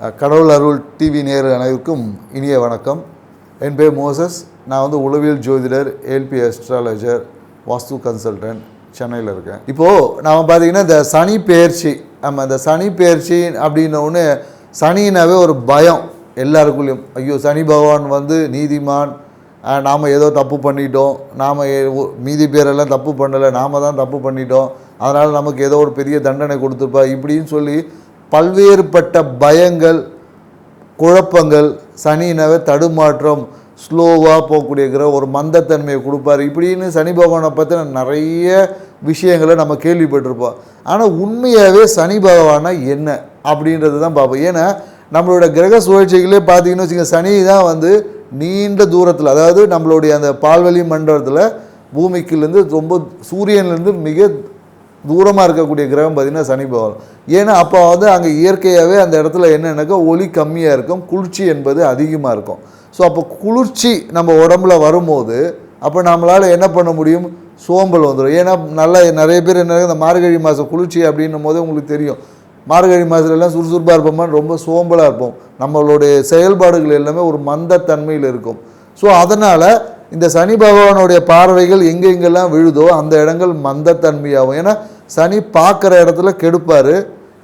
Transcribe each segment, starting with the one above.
கடவுள் அருள் டிவி நேயர்கள் அனைவருக்கும் இனிய வணக்கம். என் பேர் மோசஸ். நான் வந்து உளவியல் ஜோதிடர், ஏல்பி அஸ்ட்ராலஜர், வாஸ்து கன்சல்டன்ட், சென்னையில் இருக்கேன். இப்போது நாம் பார்த்திங்கன்னா இந்த சனி பெயர்ச்சி, நம்ம இந்த சனி பெயர்ச்சி அப்படின்னோடனே சனினாவே ஒரு பயம் எல்லாருக்குள்ளேயும். ஐயோ, சனி பகவான் வந்து நீதிமான், நாம் ஏதோ தப்பு பண்ணிட்டோம், நாம் மீதி பேரெல்லாம் தப்பு பண்ணலை, நாம் தான் தப்பு பண்ணிட்டோம், அதனால் நமக்கு ஏதோ ஒரு பெரிய தண்டனை கொடுத்துருப்பா இப்படின்னு சொல்லி பல்வேறுபட்ட பயங்கள், குழப்பங்கள், சனினாவே தடுமாற்றம், ஸ்லோவாக போகக்கூடிய ஒரு மந்தத்தன்மையை கொடுப்பார். இப்படின்னு சனி பகவானை பற்றின நிறைய விஷயங்களை நம்ம கேள்விப்பட்டிருப்போம். ஆனால் உண்மையாகவே சனி பகவானா என்ன அப்படின்றது தான் பார்ப்போம். ஏன்னா நம்மளோட கிரக சுழற்சிகளே பார்த்தீங்கன்னு வச்சுக்கோங்க, சனி தான் வந்து நீண்ட தூரத்தில், அதாவது நம்மளுடைய அந்த பால்வெளி மண்டலத்தில் பூமிக்குலேருந்து ரொம்ப சூரியன்லேருந்து மிக தூரமாக இருக்கக்கூடிய கிரகம் பார்த்திங்கன்னா சனி பகவான். ஏன்னா அப்போ வந்து அங்கே இயற்கையாகவே அந்த இடத்துல என்னென்னாக்கா ஒளி கம்மியாக இருக்கும், குளிர்ச்சி என்பது அதிகமாக இருக்கும். ஸோ அப்போ குளிர்ச்சி நம்ம உடம்புல வரும்போது அப்போ நம்மளால் என்ன பண்ண முடியும், சோம்பல் வந்துடும். ஏன்னா நிறைய பேர் என்ன, இந்த மார்கழி மாதம் குளிர்ச்சி அப்படின்னும் போது உங்களுக்கு தெரியும், மார்கழி மாதத்துலலாம் சுறுசுறுப்பாக இருப்போமா, ரொம்ப சோம்பலாக இருப்போம், நம்மளுடைய செயல்பாடுகள் எல்லாமே ஒரு மந்தத்தன்மையில் இருக்கும். ஸோ அதனால் இந்த சனி பகவானுடைய பார்வைகள் எங்கெங்கெல்லாம் விழுதோ அந்த இடங்கள் மந்தத்தன்மையாகும். ஏன்னா சனி பார்க்குற இடத்துல கெடுப்பார்,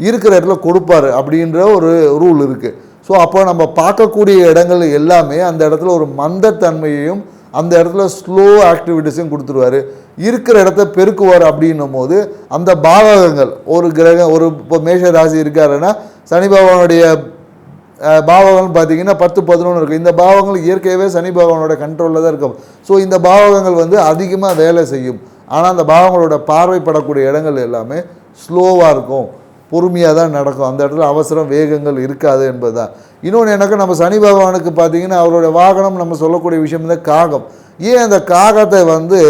இருக்கிற இடத்துல கொடுப்பார் அப்படின்ற ஒரு ரூல் இருக்குது. ஸோ அப்போ நம்ம பார்க்கக்கூடிய இடங்கள் எல்லாமே அந்த இடத்துல ஒரு மந்தத்தன்மையையும் அந்த இடத்துல ஸ்லோ ஆக்டிவிட்டிஸையும் கொடுத்துருவார். இருக்கிற இடத்த பெருக்குவார். அப்படின்னும் போது அந்த பாவகங்கள், ஒரு கிரகம், ஒரு இப்போ மேஷ ராசி இருக்காருன்னா சனி பகவானுடைய பாவகங்கள் பார்த்திங்கன்னா 10, 11 இருக்குது. இந்த பாவங்கள் இயற்கையாகவே சனி பகவானோட கண்ட்ரோலில் தான் இருக்கும். ஸோ இந்த பாவகங்கள் வந்து அதிகமாக வேலை செய்யும். ஆனால் அந்த பாவங்களோட பார்வைப்படக்கூடிய இடங்கள் எல்லாமே ஸ்லோவாக இருக்கும், பொறுமையாக தான் நடக்கும், அந்த இடத்துல அவசரம் வேகங்கள் இருக்காது என்பது தான். இன்னொன்று எனக்கு நம்ம சனி பகவானுக்கு பார்த்திங்கன்னா அவருடைய வாகனம் நம்ம சொல்லக்கூடிய விஷயம் தான் காகம். ஏன் அந்த காகத்தை வந்து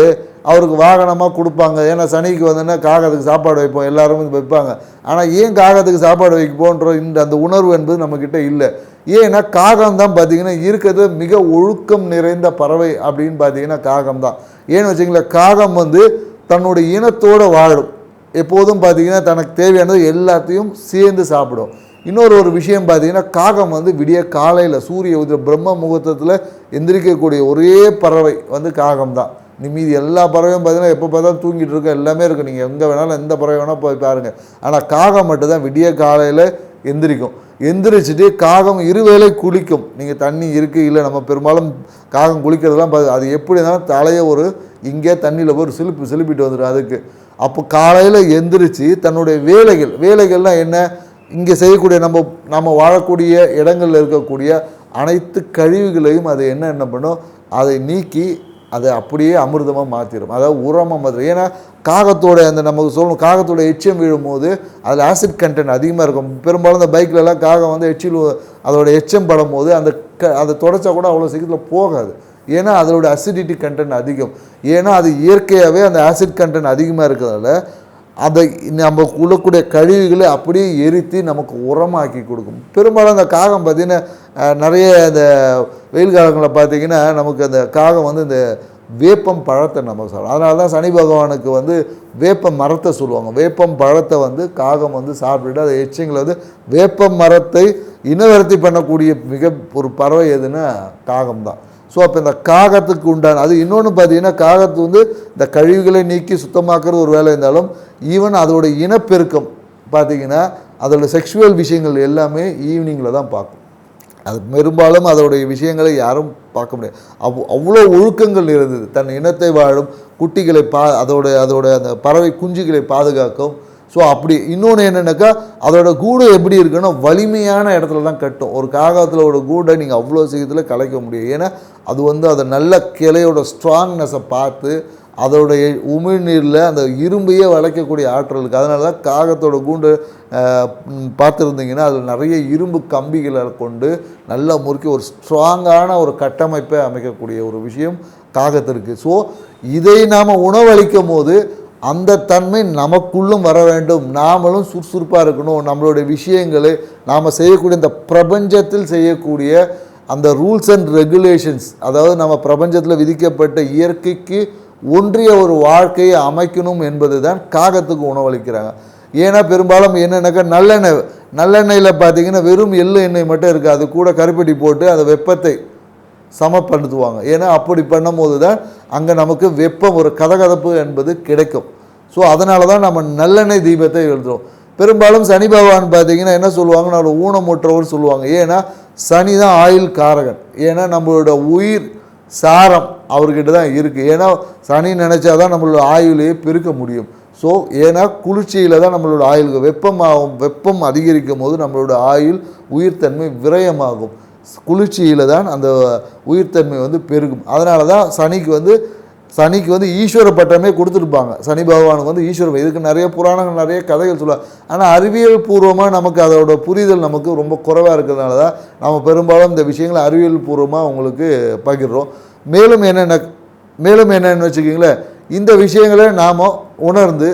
அவருக்கு வாகனமாக கொடுப்பாங்க? ஏன்னா சனிக்கு வந்துன்னா காகத்துக்கு சாப்பாடு வைப்போம், எல்லாரும் வைப்பாங்க. ஆனால் ஏன் காகத்துக்கு சாப்பாடு வைப்போன்ற அந்த உணர்வு என்பது நம்மக்கிட்ட இல்லை. ஏன்னா காகம் தான் பார்த்திங்கன்னா இருக்கிறது மிக ஒழுக்கம் நிறைந்த பறவை அப்படின்னு பார்த்திங்கன்னா காகம் தான். ஏன்னு வச்சிங்களேன், காகம் வந்து தன்னுடைய இனத்தோடு வாழும். எப்போதும் பார்த்திங்கன்னா தனக்கு தேவையானது எல்லாத்தையும் சேர்ந்து சாப்பிடும். இன்னொரு விஷயம் பார்த்திங்கன்னா, காகம் வந்து விடிய காலையில் சூரிய உதய பிரம்ம முகூர்த்தத்தில் எந்திரிக்கக்கூடிய ஒரே பறவை வந்து காகம் தான். மீதி எல்லா பறவையும் பார்த்திங்கன்னா எப்போ பார்த்தாலும் தூங்கிட்டு இருக்க எல்லாமே இருக்குது. நீங்கள் எங்கே வேணாலும் எந்த பறவை வேணால் போய் பாருங்கள். ஆனால் காகம் மட்டும்தான் விடிய காலையில் எந்திரிக்கும். எந்திரிச்சிட்டு காகம் இருவேளை குளிக்கும். நீங்கள் தண்ணி இருக்குது இல்லை, நம்ம பெரும்பாலும் காகம் குளிக்கிறதுலாம் அது எப்படி இருந்தாலும் தலையை ஒரு இங்கே தண்ணியில் போய் ஒரு சிலுப்பிட்டு வந்துடும் அதுக்கு. அப்போ காலையில் எந்திரிச்சு தன்னுடைய வேலைகள்லாம் என்ன, இங்கே செய்யக்கூடிய நம்ம வாழக்கூடிய இடங்களில் இருக்கக்கூடிய அனைத்து கழிவுகளையும் அது என்ன பண்ணும், அதை நீக்கி அதை அப்படியே அமிர்தமாக மாற்றிடும், அதாவது உரமாக மாற்றிடும். ஏன்னா காகத்தோட அந்த நமக்கு சொல்லணும், காகத்தோட எச்சம் விழும்போது அதில் ஆசிட் கண்டென்ட் அதிகமாக இருக்கும். பெரும்பாலும் இந்த பைக்கிலலாம் காகம் வந்து அதோட எச்சம் படும் போது அதை தொடச்சா கூட அவ்வளோ சீக்கிரத்தில் போகாது. ஏன்னா அதோட அசிடிட்டி கண்டென்ட் அதிகம். ஏன்னா அது இயற்கையாகவே அந்த ஆசிட் கண்டென்ட் அதிகமாக இருக்கிறதால அதை நம்ம உள்ளக்கூடிய கழிவுகளை அப்படியே எரித்து நமக்கு உரமாக்கி கொடுக்கும். பெரும்பாலும் அந்த காகம் பார்த்திங்கன்னா நிறைய இந்த வெயில் காலங்களில் பார்த்திங்கன்னா நமக்கு அந்த காகம் வந்து இந்த வேப்பம் பழத்தை நம்ம சாப்பிடும். அதனால தான் சனி பகவானுக்கு வந்து வேப்ப மரத்தை சொல்லுவாங்க. வேப்பம் பழத்தை வந்து காகம் வந்து சாப்பிட்டுட்டு அதை எச்சிங்களை வந்து வேப்ப மரத்தை இனவர்த்தி பண்ணக்கூடிய மிக ஒரு பறவை எதுன்னா காகம் தான். ஸோ அப்போ இந்த காகத்துக்கு உண்டான அது இன்னொன்று பார்த்திங்கன்னா, காகத்து வந்து இந்த கழிவுகளை நீக்கி சுத்தமாக்குறது ஒரு வேலை இருந்தாலும் ஈவன் அதோட இனப்பெருக்கம் பார்த்திங்கன்னா அதோட செக்ஷுவல் விஷயங்கள் எல்லாமே ஈவினிங்கில் தான் பார்க்கும். அது பெரும்பாலும் அதோடைய விஷயங்களை யாரும் பார்க்க முடியாது. அவ்வளோ ஒழுக்கங்கள் இருந்தது. தன் இனத்தை வாழும் குட்டிகளை அதோட அந்த பறவை குஞ்சுகளை பாதுகாக்கும். ஸோ அப்படி இன்னொன்று என்னென்னாக்கா, அதோட கூடு எப்படி இருக்குன்னா வலிமையான இடத்துல தான் கட்டும். ஒரு காகத்தோட கூடை நீங்கள் அவ்வளோ சீக்கிரத்தில் கலைக்க முடியும். ஏன்னா அது வந்து அதை நல்ல கிளையோட ஸ்ட்ராங்னஸை பார்த்து அதோடைய உமிழ்நீரில் அந்த இரும்பையே வளைக்கக்கூடிய ஆற்றல் இருக்குது. அதனால தான் காகத்தோட கூண்டு பார்த்துருந்தீங்கன்னா அதில் நிறைய இரும்பு கம்பிகளை கொண்டு நல்லா முறுக்கி ஒரு ஸ்ட்ராங்கான ஒரு கட்டமைப்பை அமைக்கக்கூடிய ஒரு விஷயம் காகத்திற்கு. ஸோ இதை நாம் உணவளிக்கும் போது அந்த தன்மை நமக்குள்ளும் வர வேண்டும். நாமளும் சுறுசுறுப்பாக இருக்கணும். நம்மளுடைய விஷயங்களை நாம் செய்யக்கூடிய இந்த பிரபஞ்சத்தில் செய்யக்கூடிய அந்த ரூல்ஸ் அண்ட் ரெகுலேஷன்ஸ், அதாவது நம்ம பிரபஞ்சத்தில் விதிக்கப்பட்ட இயற்கைக்கு ஒன்றிய ஒரு வாழ்க்கையை அமைக்கணும் என்பது தான் காகத்துக்கு உணவளிக்கிறாங்க. ஏன்னா பெரும்பாலும் என்னென்னாக்கா நல்லெண்ணெய் நல்லெண்ணெயில் பார்த்தீங்கன்னா வெறும் எள்ளு எண்ணெய் மட்டும் இருக்குது, அது கூட கருப்பட்டி போட்டு அந்த வெப்பத்தை சமப்படுத்துவாங்க. ஏன்னா அப்படி பண்ணும்போது தான் அங்கே நமக்கு வெப்பம் ஒரு கதகதப்பு என்பது கிடைக்கும். ஸோ அதனால தான் நம்ம நல்லெண்ணெய் தீபத்தை எழுதுகிறோம். பெரும்பாலும் சனி பகவான் பார்த்தீங்கன்னா என்ன சொல்லுவாங்க, நம்மளோட ஊனமுற்றவர் சொல்லுவாங்க. ஏன்னா சனி தான் ஆயுள் காரகன். ஏன்னா நம்மளோட உயிர் சாரம் அவர்கிட்ட தான் இருக்குது. ஏன்னா சனி நினச்சா தான் நம்மளோட ஆயுளையே பெருக்க முடியும். ஸோ ஏன்னா குளிர்ச்சியில் தான் நம்மளோட ஆயுளுக்கு வெப்பம் அதிகரிக்கும் போது நம்மளோட ஆயுள் உயிர்த்தன்மை விரயமாகும். குளிர்ச்சியில் தான் அந்த உயிர்த்தன்மை வந்து பெருகும். அதனால தான் சனிக்கு வந்து ஈஸ்வர பட்டமே கொடுத்துருப்பாங்க. சனி பகவானுக்கு வந்து ஈஸ்வரம். இதுக்கு நிறைய புராணங்கள் நிறைய கதைகள் சொல்லுவாங்க. ஆனால் அறிவியல் பூர்வமாக நமக்கு அதோட புரிதல் நமக்கு ரொம்ப குறைவாக இருக்கிறதுனால தான் நம்ம பெரும்பாலும் இந்த விஷயங்களை அறிவியல் பூர்வமாக உங்களுக்கு பகிர்றோம். மேலும் என்னென்னு வச்சுக்கிங்களேன், இந்த விஷயங்களை நாம் உணர்ந்து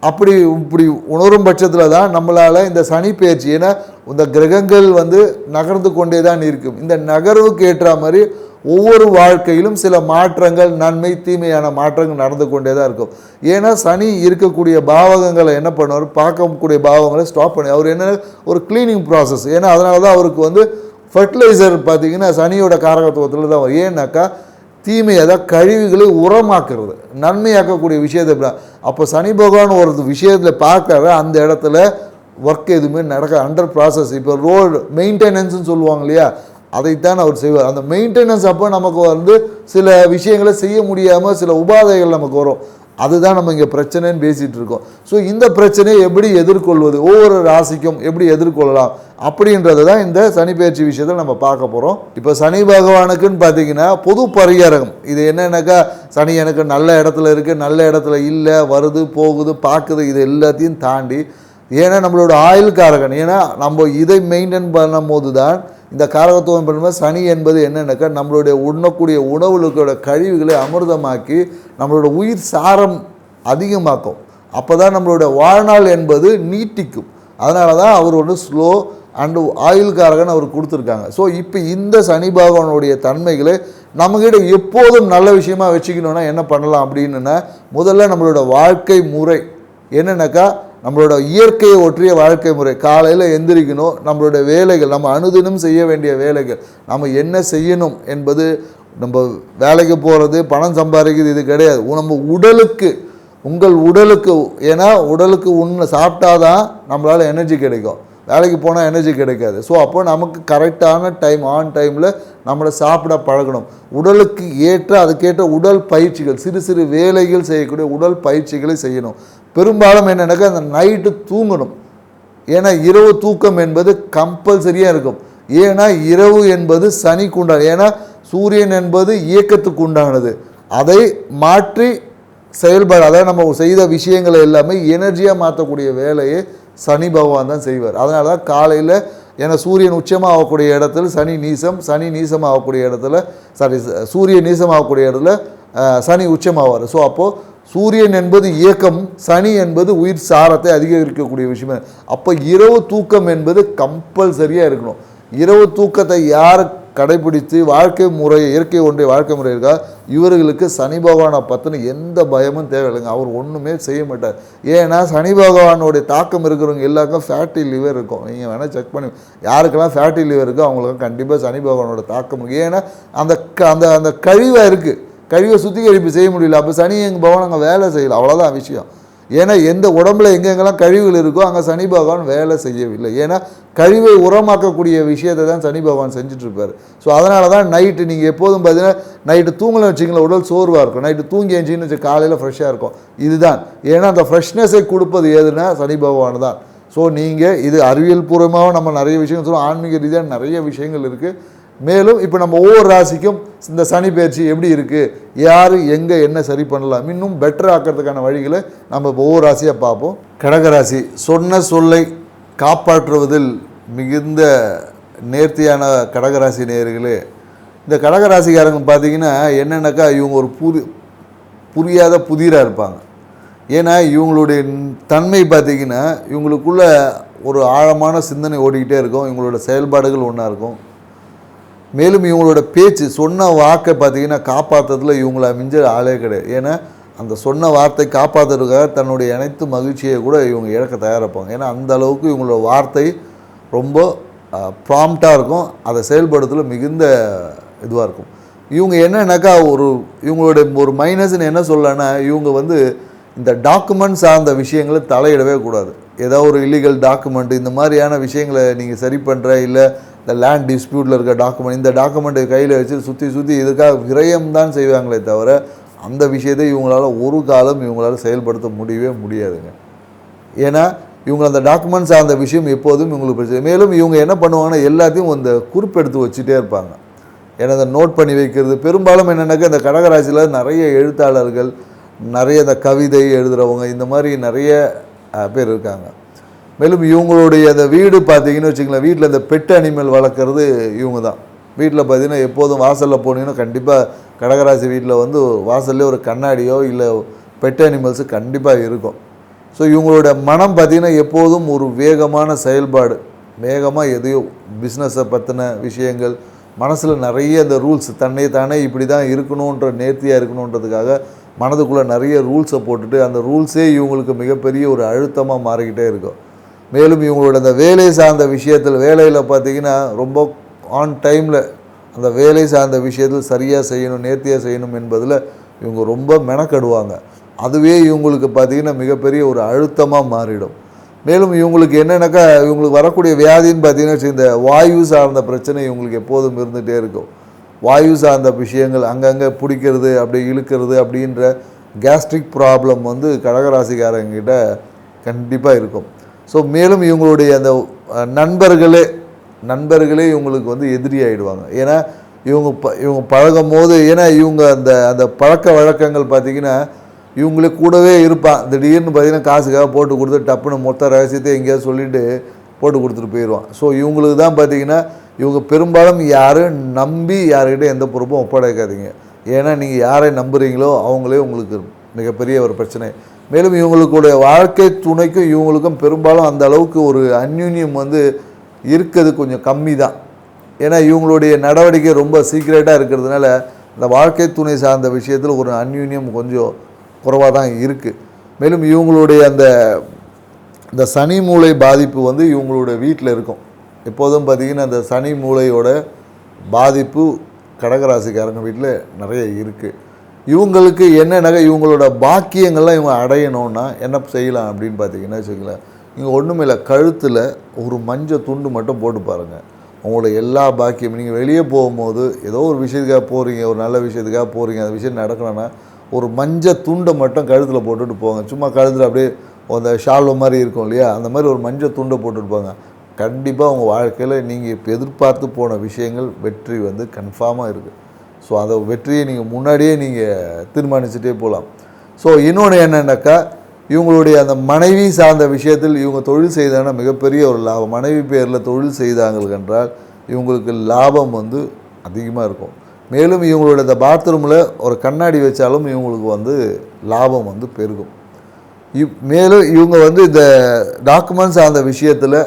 இப்படி உணரும் பட்சத்தில் தான் நம்மளால் இந்த சனி பெயர்ச்சி, ஏன்னா இந்த கிரகங்கள் வந்து நகர்ந்து கொண்டே தான் இருக்கும். இந்த நகர்வுக்கு ஏற்ற மாதிரி ஒவ்வொரு வாழ்க்கையிலும் சில மாற்றங்கள், நன்மை தீமையான மாற்றங்கள் நடந்து கொண்டே தான் இருக்கும். ஏன்னா சனி இருக்கக்கூடிய பாவகங்களை என்ன பண்ணுவார், பார்க்கக்கூடிய பாவங்களை ஸ்டாப் பண்ணி அவர் என்ன ஒரு கிளீனிங் ப்ராசஸ். ஏன்னா அதனால தான் அவருக்கு வந்து ஃபர்டிலைசர் பார்த்திங்கன்னா சனியோட காரகத்துவத்தில் தான் வரும். ஏன்னாக்கா தீமை, அதாவது கழிவுகளை உரமாக்குறது, நன்மையாக்கக்கூடிய விஷயத்தை. அப்போ சனி பகவான் ஒரு விஷயத்தில் பார்க்குற அந்த இடத்துல ஒர்க் எதுவுமே நடக்க அண்டர் ப்ராசஸ். இப்போ ரோடு மெயின்டெனன்ஸ்னு சொல்லுவாங்க இல்லையா, அதைத்தான் அவர் செய்வார். அந்த மெயின்டெனன்ஸ் அப்போ நமக்கு வந்து சில விஷயங்களை செய்ய முடியாமல் சில உபாதைகள் நமக்கு வரும். அதுதான் நம்ம இங்கே பிரச்சனைன்னு பேசிகிட்டு இருக்கோம். ஸோ இந்த பிரச்சனையை எப்படி எதிர்கொள்வது, ஒவ்வொரு ராசிக்கும் எப்படி எதிர்கொள்ளலாம் அப்படின்றது தான் இந்த சனி பெயர்ச்சி விஷயத்தில் நம்ம பார்க்க போகிறோம். இப்போ சனி பகவானுக்குன்னு பார்த்தீங்கன்னா பொது பரிகாரம் இது என்னன்னாக்கா, சனி எனக்கு நல்ல இடத்துல இருக்குது, நல்ல இடத்துல இல்லை, வருது போகுது பார்க்குது, இது எல்லாத்தையும் தாண்டி, ஏன்னா நம்மளோட ஆயுள் காரகன். ஏன்னா நம்ம இதை மெயின்டைன் பண்ணும் போது தான் இந்த காரகத்துவம் பண்ணும்போது சனி என்பது என்னென்னாக்கா நம்மளுடைய உண்ணக்கூடிய உணவுகளோட கழிவுகளை அமிர்தமாக்கி நம்மளோட உயிர் சாரம் அதிகமாக்கும். அப்போ தான் நம்மளோட வாழ்நாள் என்பது நீட்டிக்கும். அதனால தான் அவர் ஒன்று ஸ்லோ அண்டு ஆயுள் காரகன் அவர் கொடுத்துருக்காங்க. ஸோ இப்போ இந்த சனி பகவானுடைய தன்மைகளை நம்மகிட்ட எப்போதும் நல்ல விஷயமா வச்சுக்கணுன்னா என்ன பண்ணலாம் அப்படின்னா, முதல்ல நம்மளோட வாழ்க்கை முறை என்னென்னாக்கா நம்மளோட இயற்கையை ஒற்றிய வாழ்க்கை முறை. காலையில் எந்திரிக்கணும், நம்மளோட வேலைகள், நம்ம அனுதினம் செய்ய வேண்டிய வேலைகள், நம்ம என்ன செய்யணும் என்பது, நம்ம வேலைக்கு போகிறது பணம் சம்பாதிக்கிறது இது கிடையாது. நம்ம உங்கள் உடலுக்கு, ஏன்னா உடலுக்கு சாப்பிட்டாதான் நம்மளால் எனர்ஜி கிடைக்கும், வேலைக்கு போனால் எனர்ஜி கிடைக்காது. ஸோ அப்போ நமக்கு கரெக்டான டைம், ஆன் டைமில் நம்மளை சாப்பிட பழகணும். உடலுக்கு ஏற்ற அதுக்கேற்ற உடல் பயிற்சிகள், சிறு சிறு வேலைகள் செய்யக்கூடிய உடல் பயிற்சிகளை செய்யணும். பெரும்பாலும் என்னென்னாக்கா அந்த நைட்டு தூங்கணும். ஏன்னா இரவு தூக்கம் என்பது கம்பல்சரியாக இருக்கும். ஏன்னா இரவு என்பது சனிக்கு உண்டானது. ஏன்னா சூரியன் என்பது இயக்கத்துக்கு உண்டானது. அதை மாற்றி செயல்பாடு, அதாவது நம்ம செய்த விஷயங்களை எல்லாமே எனர்ஜியாக மாற்றக்கூடிய வேலையை சனி பகவான் தான் செய்வார். அதனால தான் காலையில், ஏன்னா சூரியன் உச்சமாக ஆகக்கூடிய இடத்துல சனி நீசம் ஆகக்கூடிய இடத்துல சூரியன் நீசம் ஆகக்கூடிய இடத்துல சனி உச்சமாவார். ஸோ அப்போது சூரியன் என்பது இயக்கம், சனி என்பது உயிர் சாரத்தை அதிகரிக்கக்கூடிய விஷயம். அப்போ இரவு தூக்கம் என்பது கம்பல்சரியாக இருக்கணும். இரவு தூக்கத்தை யார் கடைபிடித்து வாழ்க்கை முறை, இயற்கை ஒன்றிய வாழ்க்கை முறை இருக்கா, இவர்களுக்கு சனி பகவானை பற்றின எந்த பயமும் தேவையில்லைங்க. அவர் ஒன்றுமே செய்ய மாட்டார். ஏன்னா சனி பகவானுடைய தாக்கம் இருக்கிறவங்க எல்லாருக்கும் ஃபேட்டி லிவர் இருக்கும். நீங்கள் வேணால் செக் பண்ணி, யாருக்கெல்லாம் ஃபேட்டி லிவர் இருக்கோ அவங்களுக்கு கண்டிப்பாக சனி பகவானோட தாக்கம் இருக்குது. ஏன்னா அந்த கழிவாக இருக்குது, கழிவை சுத்திகரிப்பு செய்ய முடியல. அப்போ சனி எங்கள் பகவான் அங்கே வேலை செய்யலை, அவ்வளோதான் விஷயம். ஏன்னா எந்த உடம்புல எங்கெங்கெல்லாம் கழிவுகள் இருக்கோ அங்கே சனி பகவான் வேலை செய்யவில்லை. ஏன்னா கழிவை உரமாக்கக்கூடிய விஷயத்தை தான் சனி பகவான் செஞ்சுட்ருப்பார். ஸோ அதனால தான் நைட்டு நீங்கள் எப்போதும் பார்த்தீங்கன்னா நைட்டு தூங்கலாம் வச்சிங்களேன், உடல் சோர்வாக இருக்கும். நைட்டு தூங்கி எழுச்சின்னு வச்சு காலையில் ஃப்ரெஷ்ஷாக இருக்கும். இதுதான், ஏன்னா அந்த ஃப்ரெஷ்னஸை கொடுப்பது எதுனா சனி பகவான் தான். ஸோ நீங்கள் இது அறிவியல் பூர்வமாக நம்ம நிறைய விஷயங்கள் சொல்லுவோம், ஆன்மீக ரீதியாக நிறைய விஷயங்கள் இருக்குது. மேலும் இப்போ நம்ம ஒவ்வொரு ராசிக்கும் இந்த சனி பயிற்சி எப்படி இருக்குது, யார் எங்கே என்ன சரி பண்ணலாம், இன்னும் பெட்டர் ஆக்கிறதுக்கான வழிகளை நம்ம ஒவ்வொரு ராசியாக பார்ப்போம். கடகராசி, சொன்ன சொல்லை காப்பாற்றுவதில் மிகுந்த நேர்த்தியான கடகராசி நேயர்களே. இந்த கடகராசிக்காரங்க பார்த்தீங்கன்னா என்னென்னாக்கா இவங்க ஒரு புரியாத புதிராக இருப்பாங்க. ஏன்னா இவங்களுடைய தன்மை பார்த்திங்கன்னா இவங்களுக்குள்ள ஒரு ஆழமான சிந்தனை ஓடிக்கிட்டே இருக்கும், இவங்களோட செயல்பாடுகள் ஒன்றா இருக்கும். மேலும் இவங்களோட பேச்சு, சொன்ன வாக்கை பார்த்திங்கன்னா காப்பாற்றுறதுல இவங்கள மிஞ்ச ஆளே கிடையாது. ஏன்னா அந்த சொன்ன வார்த்தை காப்பாற்றுறதுக்காக தன்னுடைய அனைத்து மகிழ்ச்சியை கூட இவங்க இழக்க தயாரிப்பாங்க. ஏன்னா அந்த அளவுக்கு இவங்களோட வார்த்தை ரொம்ப ப்ராம்ப்டாக இருக்கும், அதை செயல்படுத்துல மிகுந்த இதுவாக இருக்கும். இவங்க என்னன்னாக்கா இவங்களுடைய ஒரு மைனஸ்ன்னு என்ன சொல்லலான்னா, இவங்க வந்து இந்த டாக்குமெண்ட் சார்ந்த விஷயங்களை தலையிடவே கூடாது. ஏதோ ஒரு இல்லீகல் டாக்குமெண்ட் இந்த மாதிரியான விஷயங்களை நீங்கள் சரி பண்ணுற, இல்லை இந்த லேண்ட் டிஸ்பியூட்டில் இருக்க டாக்குமெண்ட், இந்த டாக்குமெண்ட்டை கையில் வச்சு சுற்றி இதுக்காக விரயம் தான் செய்வாங்களே தவிர அந்த விஷயத்தை இவங்களால் ஒரு காலம் இவங்களால் செயல்படுத்த முடியவே முடியாதுங்க. ஏன்னா இவங்க அந்த டாக்குமெண்ட்ஸ் சார்ந்த விஷயம் எப்போதும் இவங்களுக்கு பிரச்சனை. மேலும் இவங்க என்ன பண்ணுவாங்கன்னா, எல்லாத்தையும் அந்த குறிப்பெடுத்து வச்சுட்டே இருப்பாங்க. ஏன்னா அதை நோட் பண்ணி வைக்கிறது. பெரும்பாலும் என்னென்னாக்கா இந்த கடகராசியில் நிறைய எழுத்தாளர்கள், நிறைய இந்த கவிதை எழுதுகிறவங்க, இந்த மாதிரி நிறைய பேர் இருக்காங்க. மேலும் இவங்களுடைய அந்த வீடு பார்த்தீங்கன்னு வச்சுங்களேன், வீட்டில் இந்த பெட் அனிமல் வளர்க்குறது இவங்க தான். வீட்டில் பார்த்தீங்கன்னா எப்போதும் வாசலில் போனீங்கன்னா கண்டிப்பாக கடகராசி வீட்டில் வந்து வாசல்லே ஒரு கண்ணாடியோ இல்லை பெட் அனிமல்ஸு கண்டிப்பாக இருக்கும். ஸோ இவங்களோட மனம் பார்த்திங்கன்னா எப்போதும் ஒரு வேகமான செயல்பாடு, வேகமாக எதையோ பிஸ்னஸை பற்றின விஷயங்கள், மனசில் நிறைய இந்த ரூல்ஸ் தானே இப்படி தான் இருக்கணுன்ற, நேர்த்தியாக இருக்கணுன்றதுக்காக மனதுக்குள்ளே நிறைய ரூல்ஸை போட்டுட்டு அந்த ரூல்ஸே இவங்களுக்கு மிகப்பெரிய ஒரு அழுத்தமாக மாறிக்கிட்டே இருக்கும். மேலும் இவங்களோட அந்த வேலை சார்ந்த விஷயத்தில், வேலையில் பார்த்திங்கன்னா ரொம்ப ஆன் டைமில் அந்த வேலை சார்ந்த விஷயத்தில் சரியாக செய்யணும், நேர்த்தியாக செய்யணும் என்பதில் இவங்க ரொம்ப மெனக்கடுவாங்க. அதுவே இவங்களுக்கு பார்த்திங்கன்னா மிகப்பெரிய ஒரு அழுத்தமாக மாறிடும். மேலும் இவங்களுக்கு என்னென்னாக்கா, இவங்களுக்கு வரக்கூடிய வியாதின்னு பார்த்திங்கன்னா இந்த வாயு சார்ந்த பிரச்சனை இவங்களுக்கு எப்போதும் இருந்துகிட்டே இருக்கும். வாயு சார்ந்த விஷயங்கள் அங்கங்கே பிடிக்கிறது, அப்படி இழுக்கிறது அப்படின்ற கேஸ்ட்ரிக் ப்ராப்ளம் வந்து கடகராசிக்காரங்கிட்ட கண்டிப்பாக இருக்கும். ஸோ மேலும் இவங்களுடைய அந்த நண்பர்களே இவங்களுக்கு வந்து எதிரி ஆகிடுவாங்க. ஏன்னா இவங்க பழகும் போது, ஏன்னா இவங்க அந்த பழக்க வழக்கங்கள் பார்த்திங்கன்னா இவங்களே கூடவே இருப்பான். திடீர்னு பார்த்திங்கன்னா காசுக்காக போட்டு கொடுத்து டப்புன்னு மொத்த ரகசியத்தை எங்கேயாவது சொல்லிவிட்டு போட்டு கொடுத்துட்டு போயிடுவான். ஸோ இவங்களுக்கு தான் பார்த்திங்கன்னா இவங்க பெரும்பாலும் யாரும் நம்பி யார்கிட்ட எந்த பொறுப்பும் ஒப்படைக்காதீங்க. ஏன்னா நீங்கள் யாரை நம்புகிறீங்களோ அவங்களே உங்களுக்கு மிகப்பெரிய ஒரு பிரச்சனை. மேலும் இவங்களுடைய வாழ்க்கை துணைக்கும் இவங்களுக்கும் பெரும்பாலும் அந்த அளவுக்கு ஒரு அந்யூன்யம் வந்து இருக்கிறது கொஞ்சம் கம்மி தான். ஏன்னா இவங்களுடைய நடவடிக்கை ரொம்ப சீக்ரெட்டாக இருக்கிறதுனால இந்த வாழ்க்கை துணை சார்ந்த விஷயத்தில் ஒரு அந்யூன்யம் கொஞ்சம் குறைவாக தான் இருக்குது. மேலும் இவங்களுடைய அந்த சனி மூளை பாதிப்பு வந்து இவங்களுடைய வீட்டில் இருக்கும். எப்போதும் பார்த்திங்கன்னா அந்த சனி மூளையோட பாதிப்பு கடகராசிக்காரங்க வீட்டில் நிறைய இருக்குது. இவங்களுக்கு என்னென்னாக்கா, இவங்களோட பாக்கியங்கள்லாம் இவங்க அடையணும்னா என்ன செய்யலாம் அப்படின்னு பார்த்தீங்கன்னா வச்சுக்கலாம், நீங்கள் ஒன்றுமே இல்லை, கழுத்தில் ஒரு மஞ்சள் துண்டு மட்டும் போட்டு பாருங்கள். உங்களோட எல்லா பாக்கியம், நீங்கள் வெளியே போகும்போது ஏதோ ஒரு விஷயத்துக்காக போகிறீங்க, ஒரு நல்ல விஷயத்துக்காக போகிறீங்க, அந்த விஷயம் நடக்கணும்னா ஒரு மஞ்சள் துண்டை மட்டும் கழுத்தில் போட்டுட்டு போங்க. சும்மா கழுத்தில் அப்படியே அந்த ஷால்வை மாதிரி இருக்கும் இல்லையா, அந்த மாதிரி ஒரு மஞ்சள் துண்டை போட்டுட்டு போங்க. கண்டிப்பாக உங்கள் வாழ்க்கையில் நீங்கள் இப்போ எதிர்பார்த்து போன விஷயங்கள் வெற்றி வந்து கன்ஃபார்மாக இருக்குது. ஸோ அந்த வெற்றியை நீங்கள் முன்னாடியே நீங்கள் தீர்மானிச்சுட்டே போகலாம். ஸோ இன்னொன்று என்னென்னாக்கா, இவங்களுடைய அந்த மனைவி சார்ந்த விஷயத்தில் இவங்க தொழில் செய்தாங்கன்னா மிகப்பெரிய ஒரு லாபம். மனைவி பேரில் தொழில் செய்தாங்க என்றால் இவங்களுக்கு லாபம் வந்து அதிகமாக இருக்கும். மேலும் இவங்களோட இந்த பாத்ரூமில் ஒரு கண்ணாடி வச்சாலும் இவங்களுக்கு வந்து லாபம் வந்து பெருகும். மேலும் இவங்க வந்து இந்த டாக்குமெண்ட்ஸ் சார்ந்த விஷயத்தில்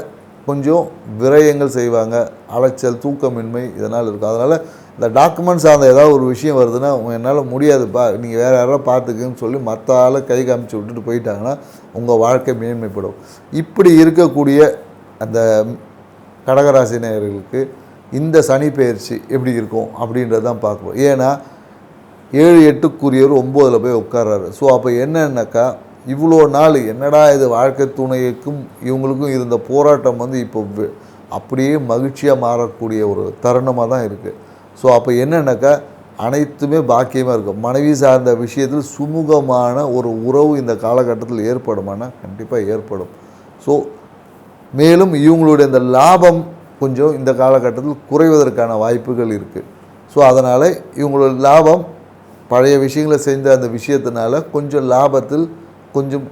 கொஞ்சம் விரயங்கள் செய்வாங்க, அலைச்சல், தூக்கமின்மை இதனால் இருக்கும். அதனால் இந்த டாக்குமெண்ட்ஸ் சார்ந்த ஏதாவது ஒரு விஷயம் வருதுன்னா, என்னால் முடியாதுப்பா, நீங்கள் வேறு யாராவது பார்த்துக்குன்னு சொல்லி மற்ற ஆளை கை காமிச்சு விட்டுட்டு போயிட்டாங்கன்னா உங்கள் வாழ்க்கை மேன்மைப்படும். இப்படி இருக்கக்கூடிய அந்த கடகராசி நேயர்களுக்கு இந்த சனி பெயர்ச்சி எப்படி இருக்கும் அப்படின்றது தான் பார்க்கணும். ஏன்னா 7-8 9 போய் உட்கார்றாரு. ஸோ அப்போ என்னன்னாக்கா, இவ்வளோ நாள் என்னடா இது வாழ்க்கை துணைக்கும் இவங்களுக்கும் இருந்த போராட்டம் வந்து இப்போ அப்படியே மகிழ்ச்சியாக மாறக்கூடிய ஒரு தருணமாக தான் இருக்குது. ஸோ அப்போ என்னன்னாக்கா, அனைத்துமே பாக்கியமாக இருக்கும். மனைவி சார்ந்த விஷயத்தில் சுமூகமான ஒரு உறவு இந்த காலகட்டத்தில் ஏற்படுமானா கண்டிப்பாக ஏற்படும். ஸோ மேலும் இவங்களுடைய இந்த லாபம் கொஞ்சம் இந்த காலகட்டத்தில் குறைவதற்கான வாய்ப்புகள் இருக்குது. ஸோ அதனால் இவங்களோட லாபம் பழைய விஷயங்களை செஞ்ச அந்த விஷயத்தினால கொஞ்சம் லாபத்தில் கொஞ்சம்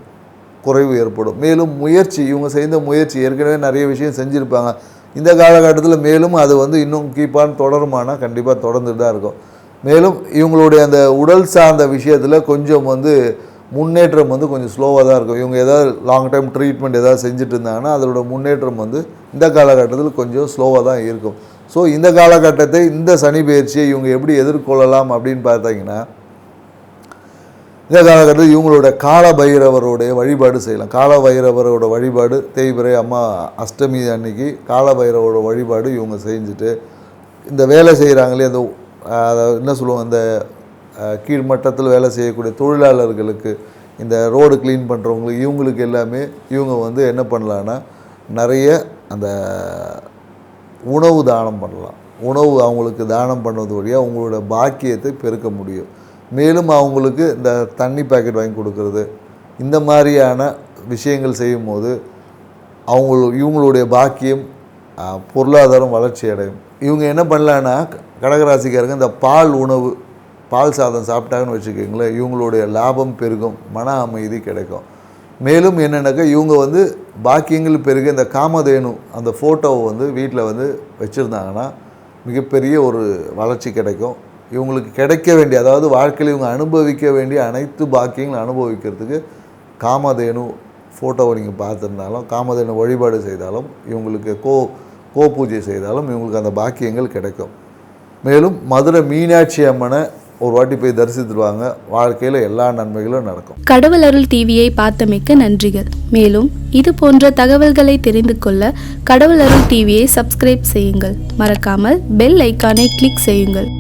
குறைவு ஏற்படும். மேலும் முயற்சி, இவங்க செய்த முயற்சி ஏற்கனவே நிறைய விஷயம் செஞ்சுருப்பாங்க. இந்த காலகட்டத்தில் மேலும் அது வந்து இன்னும் கீப்பான் தொடருமானா கண்டிப்பாக தொடர்ந்துட்டு தான் இருக்கும். மேலும் இவங்களுடைய அந்த உடல் சார்ந்த விஷயத்தில் கொஞ்சம் வந்து முன்னேற்றம் வந்து கொஞ்சம் ஸ்லோவாக தான் இருக்கும். இவங்க ஏதாவது லாங் டைம் ட்ரீட்மெண்ட் ஏதாவது செஞ்சுட்டு இருந்தாங்கன்னா அதோட முன்னேற்றம் வந்து இந்த காலகட்டத்தில் கொஞ்சம் ஸ்லோவாக தான் இருக்கும். ஸோ இந்த காலகட்டத்தை, இந்த சனி பயிற்சியை இவங்க எப்படி எதிர்கொள்ளலாம் அப்படின்னு பார்த்தாங்கன்னா, இந்த காலகட்டத்தில் இவங்களோட கால பைரவருடைய வழிபாடு செய்யலாம். கால பைரவரோட வழிபாடு தேய்பிறை அம்மா அஷ்டமி அன்னைக்கு கால பைரவரோட வழிபாடு இவங்க செஞ்சுட்டு, இந்த வேலை செய்கிறாங்களே அந்த என்ன சொல்லுவாங்க, அந்த கீழ்மட்டத்தில் வேலை செய்யக்கூடிய தொழிலாளர்களுக்கு, இந்த ரோடு க்ளீன் பண்ணுறவங்களுக்கு, இவங்களுக்கு எல்லாமே இவங்க வந்து என்ன பண்ணலான்னா நிறைய அந்த உணவு தானம் பண்ணலாம். உணவு அவங்களுக்கு தானம் பண்ணுறது வழியாக அவங்களோட பாக்கியத்தை பெருக்க முடியும். மேலும் அவங்களுக்கு இந்த தண்ணி பாக்கெட் வாங்கி கொடுக்கறது, இந்த மாதிரியான விஷயங்கள் செய்யும்போது இவங்களுடைய பாக்கியம் பொருளாதாரம் வளர்ச்சி அடையும். இவங்க என்ன பண்ணலான்னா கடகராசிக்காரங்க இந்த பால் உணவு, பால் சாதம் சாப்பிட்டாங்கன்னு வச்சுக்கோங்களேன், இவங்களுடைய லாபம் பெருகும், மன அமைதி கிடைக்கும். மேலும் என்னென்னாக்கா இவங்க வந்து பாக்கியங்கள் பெருக இந்த காமதேனு அந்த ஃபோட்டோவை வந்து வீட்டில் வந்து வச்சுருந்தாங்கன்னா மிகப்பெரிய ஒரு வளர்ச்சி கிடைக்கும். இவங்களுக்கு கிடைக்க வேண்டிய, அதாவது வாழ்க்கையில் இவங்க அனுபவிக்க வேண்டிய அனைத்து பாக்கியங்களும் அனுபவிக்கிறதுக்கு காமதேனு ஃபோட்டோவை நீங்கள் பார்த்துருந்தாலும், காமதேனு வழிபாடு செய்தாலும், இவங்களுக்கு கோ பூஜை செய்தாலும் இவங்களுக்கு அந்த பாக்கியங்கள் கிடைக்கும். மேலும் மதுரை மீனாட்சி அம்மனை ஒரு வாட்டி போய் தரிசித்துருவாங்க, வாழ்க்கையில் எல்லா நன்மைகளும் நடக்கும். கடவுள் அருள் டிவியை பார்த்தமைக்க நன்றிகள். மேலும் இது போன்ற தகவல்களை தெரிந்து கொள்ள கடவுள் அருள் டிவியை சப்ஸ்கிரைப் செய்யுங்கள். மறக்காமல் பெல் ஐக்கானை கிளிக் செய்யுங்கள்.